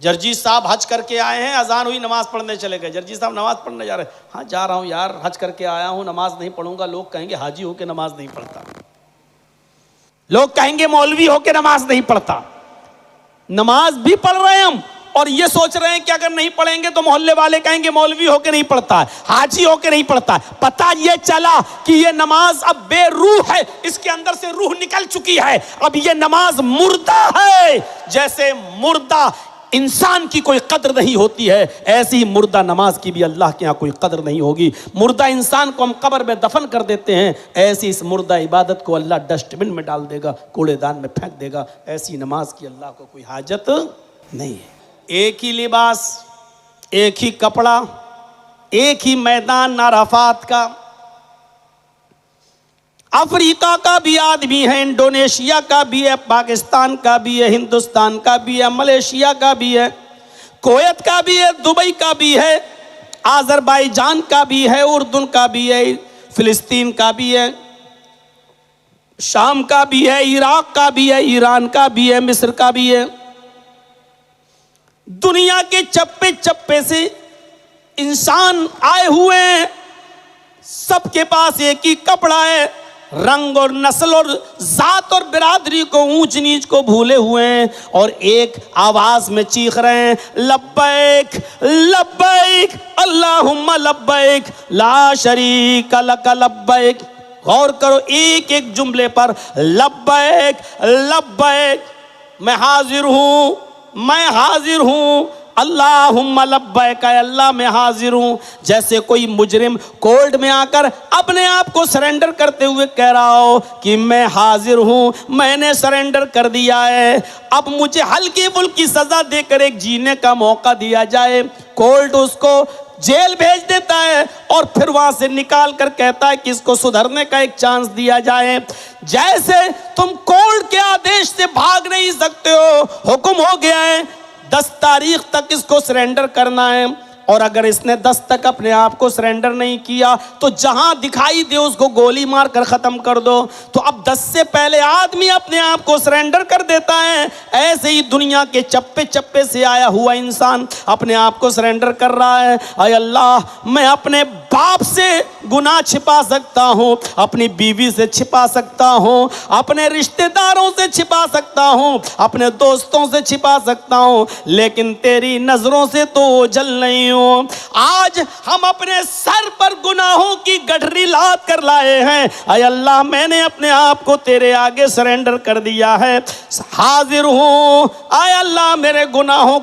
Jersey साहब हज करके आए हैं, अजान हुई नमाज पढ़ने चले गए। जर्जी साहब नमाज पढ़ने जा रहे, हाँ जा रहा हूँ यार, हज करके आया हूँ, नमाज नहीं पढ़ूंगा। लोग कहेंगे हाजी होके नमाज नहीं पढ़ता, लोग कहेंगे मौलवी होके नमाज नहीं पढ़ता। नमाज भी पढ़ रहे हैं हम और ये सोच रहे हैं कि अगर नहीं पढ़ेंगे तो मोहल्ले वाले कहेंगे मौलवी होके नहीं पढ़ता है, हाजी होके नहीं पढ़ता है। पता ये चला कि ये नमाज अब बेरूह है, इसके अंदर से रूह निकल चुकी है। अब ये नमाज मुर्दा है। जैसे मुर्दा इंसान की कोई कद्र नहीं होती है, ऐसी ही मुर्दा नमाज की भी अल्लाह के यहाँ कोई कद्र नहीं होगी। मुर्दा इंसान को हम कब्र में दफन कर देते हैं, ऐसी इस मुर्दा इबादत को अल्लाह डस्टबिन में डाल देगा, कूड़ेदान में फेंक देगा। ऐसी नमाज की अल्लाह को कोई हाजत नहीं है। एक ही लिबास, एक ही कपड़ा, एक ही मैदान अराफात का। अफ्रीका का भी आदमी है, इंडोनेशिया का भी है, पाकिस्तान का भी है, हिंदुस्तान का भी है, मलेशिया का भी है, कुवैत का भी है, दुबई का भी है, आज़रबाईजान का भी है, उर्दून का भी है, फिलिस्तीन का भी है, शाम का भी है, इराक का भी है, ईरान का भी है, मिस्र का भी है। दुनिया के चप्पे चप्पे से इंसान आए हुए हैं, सबके पास एक ही कपड़ा है। रंग और नस्ल और जात और बिरादरी को, ऊंच नीच को भूले हुए हैं और एक आवाज में चीख रहे हैं, लब्बैक लब्बैक अल्लाहुम्मा लब्बैक ला शरीक लक लब्बैक। गौर करो एक एक जुमले पर, लब्बैक लब्बैक, मैं हाजिर हूं, मैं हाजिर हूं, अल्लाहुम्मा लब्बैक, अल्लाह मैं हाजिर हूं। जैसे कोई मुजरिम कोर्ट में आकर अपने आप को सरेंडर करते हुए कह रहा हो कि मैं हाजिर हूं, मैंने सरेंडर कर दिया है, अब मुझे हल्की फुल्की सजा देकर एक जीने का मौका दिया जाए। कोर्ट उसको जेल भेज देता है और फिर वहां से निकाल कर कहता है कि इसको सुधरने का एक चांस दिया जाए। जैसे तुम कोर्ट के आदेश से भाग नहीं सकते हो, हुक्म हो गया है 10 तारीख तक इसको सरेंडर करना है, और अगर इसने 10 तक अपने आप को सरेंडर नहीं किया तो जहां दिखाई दे उसको गोली मार कर ख़त्म कर दो। तो अब 10 से पहले आदमी अपने आप को सरेंडर कर देता है। ऐसे ही दुनिया के चप्पे चप्पे से आया हुआ इंसान अपने आप को सरेंडर कर रहा है। अय अल्लाह, मैं अपने बाप से गुनाह छिपा सकता हूँ, अपनी बीवी से छिपा सकता हूँ, अपने रिश्तेदारों से छिपा सकता हूँ, अपने दोस्तों से छिपा सकता हूँ, लेकिन तेरी नज़रों से तो ओझल नहीं हूँ। आज हम अपने सर पर गुनाहों की गठरी लाद कर लाए हैं। अय अल्लाह, मैंने अपने आप को तेरे आगे सरेंडर कर दिया है, हाजिर हूँ। अय अल्लाह, मेरे गुनाहों